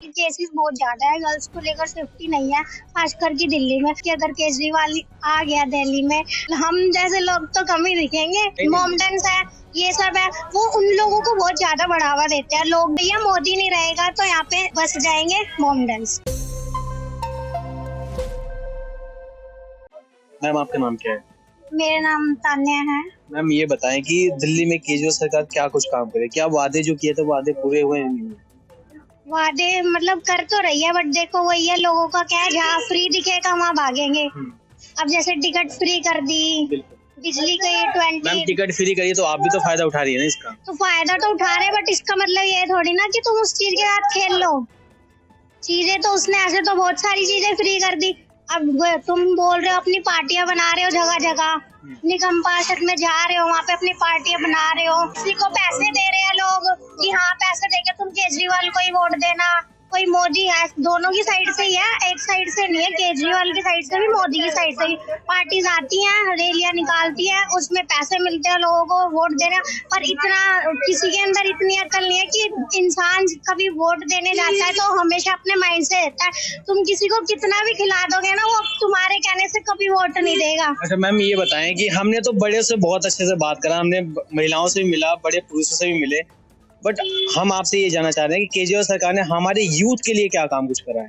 Cases बहुत ज्यादा है, गर्ल्स को लेकर सेफ्टी नहीं है, खास करके दिल्ली में। कि अगर केजरीवाल आ गया दिल्ली में, हम जैसे लोग तो कम ही दिखेंगे। मॉमडेंस है, ये सब है, वो उन लोगों को बहुत ज्यादा बढ़ावा देते हैं लोग। भैया मोदी नहीं रहेगा तो यहाँ पे बस जाएंगे मॉमडेंस। मैम आपका नाम क्या है? मेरा नाम तान्या है। मैम ये बताएं कि दिल्ली में केजरीवाल सरकार क्या कुछ काम करे, क्या वादे जो किए थे वादे पूरे हुए नहीं हुए? वादे मतलब कर तो रही है, बट देखो वही है, लोगों का क्या है, जहाँ फ्री दिखेगा वहाँ भागेंगे। अब जैसे टिकट फ्री कर दी, बिजली का ये 20। मैम टिकट फ्री करिए तो आप भी तो फायदा उठा रही है ना इसका। तो फायदा तो उठा रहे, बट इसका मतलब ये थोड़ी ना कि तुम उस चीज के साथ खेल लो। चीजें तो उसने ऐसे तो बहुत सारी चीजें फ्री कर दी। अब तुम बोल रहे हो अपनी पार्टियां बना रहे हो जगह जगह, निगम पार्षद में जा रहे हो, वहाँ पे अपनी पार्टियां बना रहे हो, किसी को पैसे दे रहे हैं लोग कि हाँ पैसे देके तुम केजरीवाल को ही वोट देना। कोई मोदी है, दोनों की साइड से ही है, एक साइड से नहीं है, केजरीवाल की साइड से भी मोदी की साइड से भी। पार्टीज आती हैं, रैलियां निकालती है, उसमें पैसे मिलते हैं लोगों को वोट देना। पर इतना किसी के अंदर इतनी अकल नहीं है कि इंसान कभी वोट देने जाता है तो हमेशा अपने माइंड से रहता है। तुम किसी को कितना भी खिला दोगे ना, वो तुम्हारे कहने से कभी वोट नहीं देगा। अच्छा मैम ये बताएं कि हमने तो बड़े से बहुत अच्छे से बात करा, हमने महिलाओं से भी मिला, बड़े पुरुषों से भी मिले, बट हम आपसे ये जानना चाह रहे हैं कि केजरीवाल सरकार ने हमारे यूथ के लिए क्या काम कुछ करा है?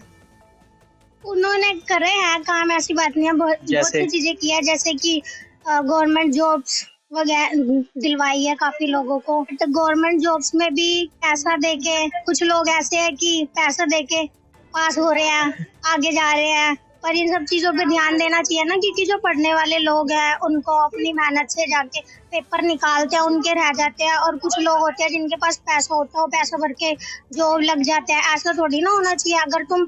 उन्होंने करे हैं काम, ऐसी बात नहीं है, बहुत सी चीजें की है, जैसे कि गवर्नमेंट जॉब्स वगैरह दिलवाई है काफी लोगों को। तो गवर्नमेंट जॉब्स में भी पैसा देके, कुछ लोग ऐसे हैं कि पैसा देके पास हो रहे हैं, आगे जा रहे हैं। पर इन सब चीजों पे ध्यान देना चाहिए ना, क्योंकि जो पढ़ने वाले लोग हैं उनको अपनी मेहनत से जाके पेपर निकालते हैं, उनके रह जाते हैं। और कुछ लोग होते हैं जिनके पास पैसा होता है, वो पैसा भर के जॉब लग जाते हैं। ऐसा थोड़ी ना होना चाहिए। अगर तुम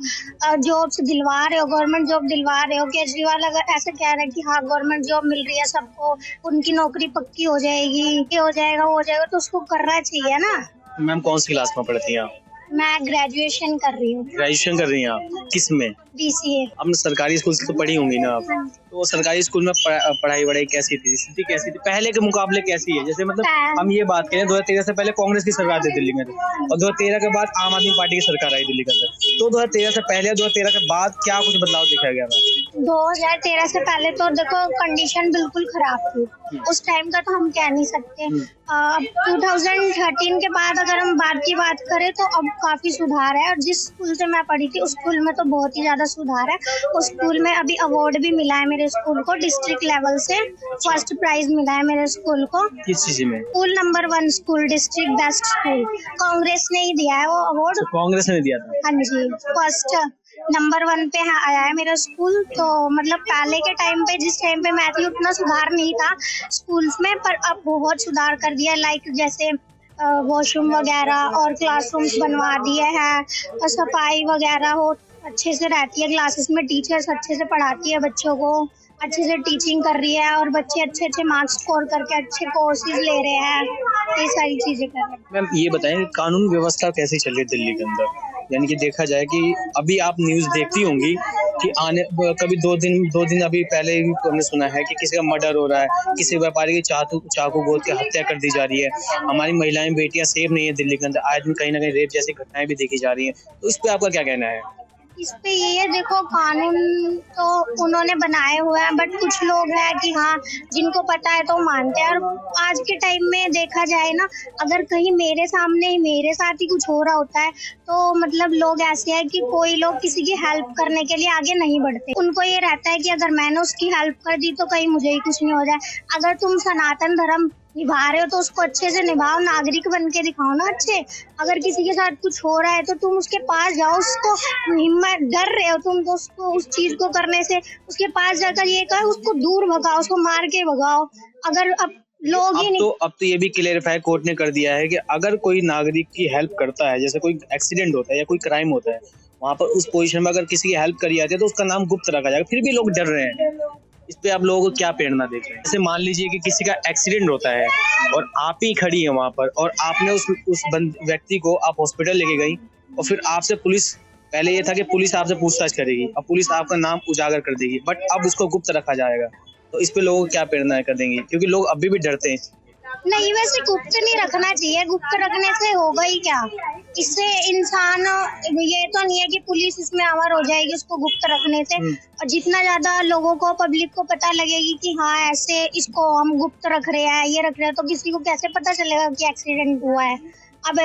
जॉब्स दिलवा रहे हो, गवर्नमेंट जॉब दिलवा रहे हो, केजरीवाल अगर ऐसे कह रहे हैं कि हाँ गवर्नमेंट जॉब मिल रही है सबको, उनकी नौकरी पक्की हो जाएगी, ये हो जाएगा वो हो जाएगा, तो उसको करना चाहिए ना। मैम कौन सी क्लास में पढ़ती हैं आप? मैं ग्रेजुएशन कर रही हूँ। ग्रेजुएशन कर रही हैं आप, किस में? BCA। अब सरकारी स्कूल से तो पढ़ी होंगी ना आप, तो सरकारी स्कूल में पढ़ाई वढ़ाई कैसी थी, स्थिति कैसी थी, पहले के मुकाबले कैसी है? जैसे मतलब हम ये बात करें 2013 से पहले कांग्रेस की सरकार थी दिल्ली में, और 2013 के बाद आम आदमी पार्टी की सरकार आई दिल्ली के अंदर, तो 2013 से पहले 2013 के बाद क्या कुछ बदलाव दिखाया गया था? 2013 से पहले तो देखो कंडीशन बिल्कुल खराब थी, उस टाइम का तो हम कह नहीं सकते। अब 2013 के बाद अगर हम बात करें तो अब काफी सुधार है। और जिस स्कूल से मैं पढ़ी थी उस स्कूल में तो बहुत ही ज्यादा सुधार है। उस स्कूल में अभी अवार्ड भी मिला है मेरे स्कूल को, डिस्ट्रिक्ट लेवल से फर्स्ट प्राइज मिला है मेरे स्कूल को। किस चीज में? School number 1 school, district best school. Congress ने ही दिया है वो अवार्ड। तो कांग्रेस ने दिया था? हाँ जी, फर्स्ट नंबर 1 पे आया है मेरा स्कूल। तो मतलब पहले के टाइम पे, जिस टाइम पे मैं थी, उतना सुधार नहीं था स्कूल्स में, पर अब बहुत सुधार कर दिया। लाइक जैसे वॉशरूम वगैरह और क्लासरूम्स बनवा दिए हैं, और सफाई वगैरह हो अच्छे से रहती है क्लासेस में, टीचर्स अच्छे से पढ़ाती है बच्चों को, अच्छे से टीचिंग कर रही है, और बच्चे अच्छे अच्छे मार्क्स स्कोर करके अच्छे कोर्सेज ले रहे हैं, ये सारी चीजें कर रहे हैं। मैम ये बताएं कि कानून व्यवस्था कैसी चल रही है दिल्ली के अंदर? यानी कि देखा जाए कि अभी आप न्यूज देखती होंगी कि आने कभी दो दिन अभी पहले भी हमने सुना है कि किसी का मर्डर हो रहा है, किसी व्यापारी की चाकू गोद के हत्या कर दी जा रही है। हमारी महिलाएं बेटियां सेफ नहीं है दिल्ली के अंदर, आज भी कहीं ना कहीं रेप जैसी घटनाएं भी देखी जा रही हैं, तो इस पे आपका क्या कहना है? इस पे ये है, देखो कानून तो उन्होंने बनाए हुए हैं, बट कुछ लोग हैं कि हाँ जिनको पता है तो मानते हैं। और आज के टाइम में देखा जाए ना, अगर कहीं मेरे सामने ही मेरे साथ ही कुछ हो रहा होता है तो मतलब लोग ऐसे हैं कि कोई लोग किसी की हेल्प करने के लिए आगे नहीं बढ़ते। उनको ये रहता है कि अगर मैंने उसकी हेल्प कर दी तो कहीं मुझे ही कुछ नहीं हो जाए। अगर तुम सनातन धर्म निभा रहे हो तो उसको अच्छे से निभाओ, नागरिक बन के दिखाओ ना अच्छे। अगर किसी के साथ कुछ हो रहा है तो तुम उसके पास जाओ, उसको हिम्मत, डर रहे हो तुम तो उसको उस चीज को करने से, उसके पास जाकर ये कहो उसको दूर भगाओ, उसको मार के भगाओ। अगर अब लोग ही नहीं, अब तो ये भी क्लेरिफाई कोर्ट ने कर दिया है कि अगर कोई नागरिक की हेल्प करता है, जैसे कोई एक्सीडेंट होता है या कोई क्राइम होता है, वहाँ पर उस पोजीशन में अगर किसी की हेल्प करी जाती है तो उसका नाम गुप्त रखा जाएगा। फिर भी लोग डर रहे हैं, इस पे आप लोगों को क्या प्रेरणा देते हैं? जैसे मान लीजिए कि किसी का एक्सीडेंट होता है और आप ही खड़ी है वहाँ पर, और आपने उस व्यक्ति को आप हॉस्पिटल लेके गई, और फिर आपसे पुलिस, पहले ये था कि पुलिस आपसे पूछताछ करेगी, अब पुलिस आपका नाम उजागर कर देगी, बट अब उसको गुप्त रखा जाएगा, तो इस पे लोगों को क्या प्रेरणा कर देंगे? क्योंकि लोग अभी भी डरते हैं। नहीं, वैसे गुप्त नहीं रखना चाहिए, गुप्त रखने से होगा ही क्या। इससे इंसान, ये तो नहीं है कि पुलिस इसमें आवर हो जाएगी उसको गुप्त रखने से, और जितना ज्यादा लोगों को, पब्लिक को पता लगेगी कि हाँ ऐसे इसको हम गुप्त रख रहे हैं, ये रख रहे हैं, तो किसी को कैसे पता चलेगा कि एक्सीडेंट हुआ है। अब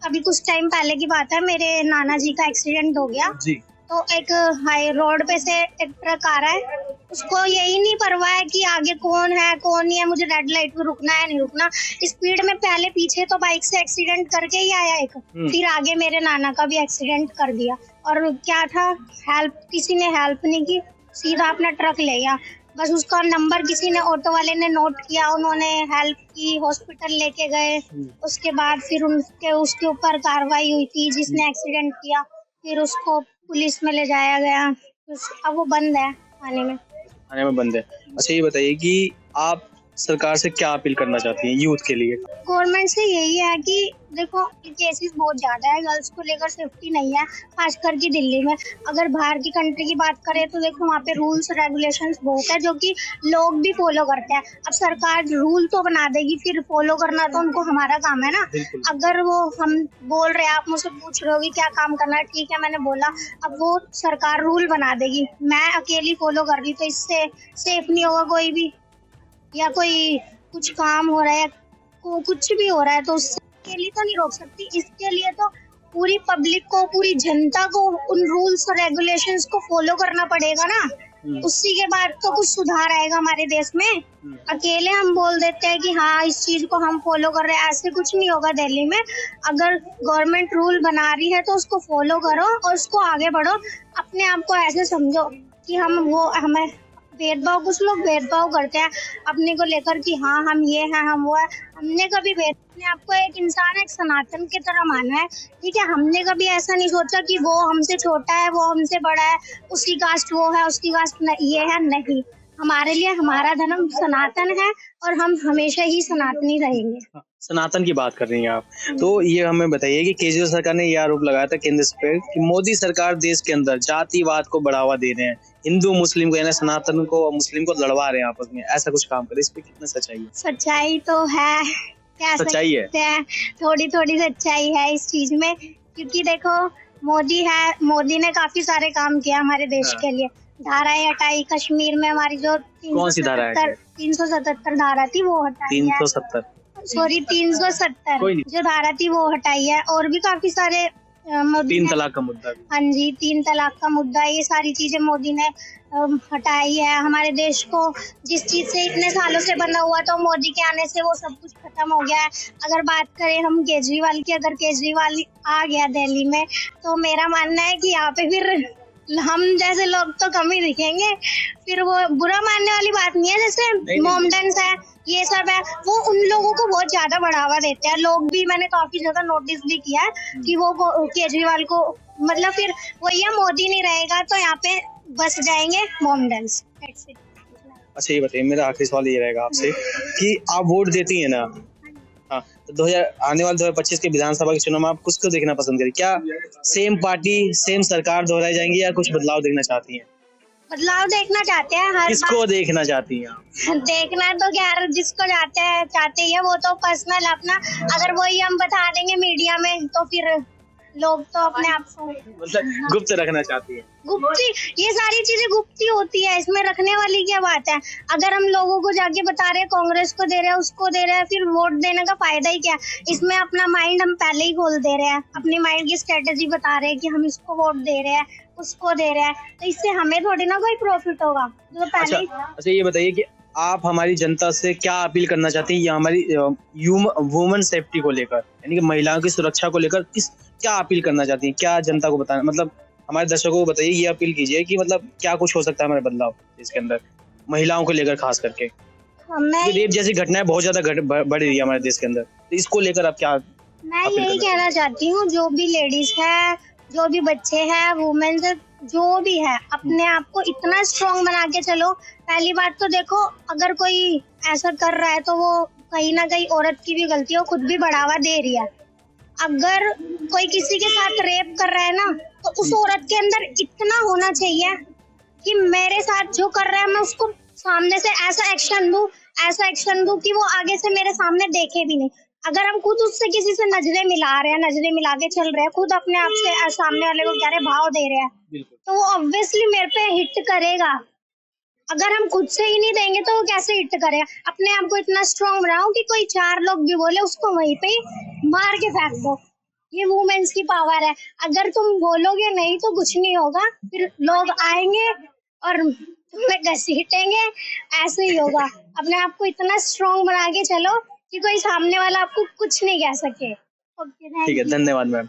अभी कुछ टाइम पहले की बात है, मेरे नाना जी का एक्सीडेंट हो गया जी। तो एक हाई रोड पे से एक ट्रक आ रहा है, उसको यही नहीं परवाह है कि आगे कौन है कौन नहीं है, मुझे रेड लाइट पे रुकना है नहीं रुकना, स्पीड में पहले पीछे तो बाइक से एक्सीडेंट करके ही आया एक, फिर आगे मेरे नाना का भी एक्सीडेंट कर दिया। और क्या था, किसी ने हेल्प नहीं की, सीधा अपना ट्रक ले गया। बस उसका नंबर किसी ने, ऑटो वाले ने नोट किया, उन्होंने हेल्प की, हॉस्पिटल लेके गए, उसके बाद फिर उसके ऊपर कार्रवाई हुई थी जिसने एक्सीडेंट किया, फिर उसको पुलिस में ले जाया गया। अब वो बंद है आने में बंद है। अच्छा ये बताइए कि आप सरकार से क्या अपील करना चाहती हैं यूथ के लिए? गवर्नमेंट से यही है कि देखो केसेस बहुत ज्यादा है, गर्ल्स को लेकर सेफ्टी नहीं है, खासकर की दिल्ली में। अगर बाहर की कंट्री की बात करें तो देखो वहाँ पे रूल्स रेगुलेशंस बहुत है जो कि लोग भी फॉलो करते हैं। अब सरकार रूल तो बना देगी, फिर फॉलो करना तो उनको हमारा काम है ना। अगर वो हम बोल रहे हैं, आप मुझसे पूछ रहे हो कि क्या काम करना है, ठीक है मैंने बोला, अब वो सरकार रूल बना देगी, मैं अकेली फॉलो कर रही तो इससे सेफ नहीं होगा कोई भी, या कोई कुछ काम हो रहा है, कुछ भी हो रहा है तो उसके लिए तो नहीं रोक सकती। इसके लिए तो पूरी पब्लिक को, पूरी जनता को उन रूल्स और रेगुलेशंस को फॉलो करना पड़ेगा ना, उसी के बाद तो कुछ सुधार आएगा हमारे देश में। अकेले हम बोल देते हैं कि हाँ इस चीज को हम फॉलो कर रहे हैं, ऐसे कुछ नहीं होगा दिल्ली में। अगर गवर्नमेंट रूल बना रही है तो उसको फॉलो करो और उसको आगे बढ़ो। अपने आप को ऐसे समझो कि हमें भेदभाव, कुछ लोग भेदभाव करते हैं अपने को लेकर कि हाँ हम ये हैं हम वो है। हमने कभी अपने आप को एक इंसान, एक सनातन की तरह माना है, ठीक है। हमने कभी ऐसा नहीं सोचा कि वो हमसे छोटा है, वो हमसे बड़ा है, उसकी कास्ट वो है, उसकी कास्ट ये है, नहीं। हमारे लिए हमारा धर्म सनातन है और हम हमेशा ही सनातनी रहेंगे। सनातन की बात कर रही हैं आप, तो ये हमें बताइए कि केजरीवाल सरकार ने यह आरोप लगाया था केंद्र पे कि मोदी सरकार देश के अंदर जातिवाद को बढ़ावा दे रहे हैं, हिंदू मुस्लिम को, यानी सनातन को और मुस्लिम को लड़वा रहे हैं आपस में, ऐसा कुछ काम करे, इस पे कितना सच्चाई है? सच्चाई तो है, क्या सच्चाई है, थोड़ी थोड़ी सच्चाई है इस चीज में, क्योंकि देखो मोदी ने काफी सारे काम किया हमारे देश के लिए। धाराएं हटाई, कश्मीर में हमारी जो कौन सी धारा है? 377 धारा थी वो हटाई है। 370 जो धारा थी वो हटाई है, और भी काफी सारे 3 तलाक का मुद्दा भी। हाँ जी, 3 तलाक का मुद्दा, ये सारी चीजें मोदी ने हटाई है। हमारे देश को जिस चीज से इतने सालों से बना हुआ था, मोदी के आने से वो सब कुछ खत्म हो गया है। अगर बात करें हम केजरीवाल की, अगर केजरीवाल आ गया दिल्ली में तो मेरा मानना है कि यहाँ पे फिर हम जैसे लोग तो कम ही दिखेंगे। फिर वो बुरा मानने वाली बात नहीं है, जैसे मोमडन्स है, ये सब है, वो उन लोगों को बहुत ज्यादा बढ़ावा देते हैं लोग भी। मैंने काफी जगह नोटिस भी किया है कि वो केजरीवाल को, मतलब फिर वही मोदी नहीं रहेगा तो यहाँ पे बस जाएंगे मोमडन्स। अच्छा ये बताइए, मेरा आखिरी सवाल ये रहेगा आपसे कि आप वोट देती है ना, हाँ, तो आने वाले 2025 के विधानसभा के चुनाव में आप किसको देखना पसंद करें? क्या सेम पार्टी सेम सरकार दोहराई जाएंगी या कुछ बदलाव देखना चाहती हैं? बदलाव देखना चाहते हैं। किसको देखना चाहती हैं आप? देखना तो क्या, जिसको चाहते हैं वो तो पर्सनल अपना, अगर वही हम बता देंगे मीडिया में तो फिर लोग तो अपने आप को मतलब गुप्त रखना चाहती है। गुप्त, ये सारी चीजें गुप्त ही होती है, इसमें रखने वाली क्या बात है। अगर हम लोगों को जाके बता रहे हैं कांग्रेस को दे रहे हैं, उसको दे रहे हैं, फिर वोट देने का फायदा ही क्या? इसमें अपना माइंड हम पहले ही खोल दे रहे हैं, अपनी माइंड की स्ट्रेटेजी बता रहे हैं कि हम इसको वोट दे रहे हैं, उसको दे रहे हैं, तो इससे हमें थोड़ी ना कोई प्रॉफिट होगा जो पहले। अच्छा ये बताइए कि आप हमारी जनता से क्या अपील करना चाहती हैं, या हमारी वुमेन सेफ्टी को लेकर, यानी कि महिलाओं की सुरक्षा को लेकर क्या अपील करना चाहती हैं? क्या जनता को बताना, मतलब हमारे दर्शकों को बताइए, ये अपील कीजिए कि मतलब क्या कुछ हो सकता है हमारे बदलाव इसके अंदर, महिलाओं को लेकर खास करके। रेप जैसी घटनाएं बहुत ज्यादा बढ़ रही है हमारे देश के अंदर, तो इसको लेकर आप क्या? मैं यही कहना चाहती हूँ, जो भी लेडीज है, जो भी बच्चे हैं, वुमेन जो भी है, अपने आप को इतना स्ट्रॉन्ग बना के चलो। पहली बात तो देखो, अगर कोई ऐसा कर रहा है तो वो कहीं ना कहीं औरत की भी गलती है, वो खुद भी बढ़ावा दे रही है। अगर कोई किसी के साथ रेप कर रहा है ना, तो उस औरत के अंदर इतना होना चाहिए कि मेरे साथ जो कर रहा है मैं उसको सामने से ऐसा एक्शन दूं, ऐसा एक्शन दूं कि वो आगे से मेरे सामने देखे भी नहीं। अगर हम खुद उससे किसी से नजरें मिला रहे हैं, नजरें मिला के चल रहे हैं, खुद अपने आप से सामने वाले को कह रहे भाव दे रहे हैं, तो वो ऑब्वियसली मेरे पे हिट करेगा। अगर हम खुद से ही नहीं देंगे तो वो कैसे हिट करेगा। अपने आप को इतना स्ट्रांग बनाओ कि कोई 4 लोग भी बोले उसको वहीं पे ही मार के फेंक दो। ये वुमेन्स की पावर है। अगर तुम बोलोगे नहीं तो कुछ नहीं होगा, फिर लोग आएंगे और तुम्हें घसीटेंगे, ऐसे ही होगा। अपने आप को इतना स्ट्रांग बना के चलो कि कोई सामने वाला आपको कुछ नहीं कह सके। ओके, ठीक है, धन्यवाद मैम।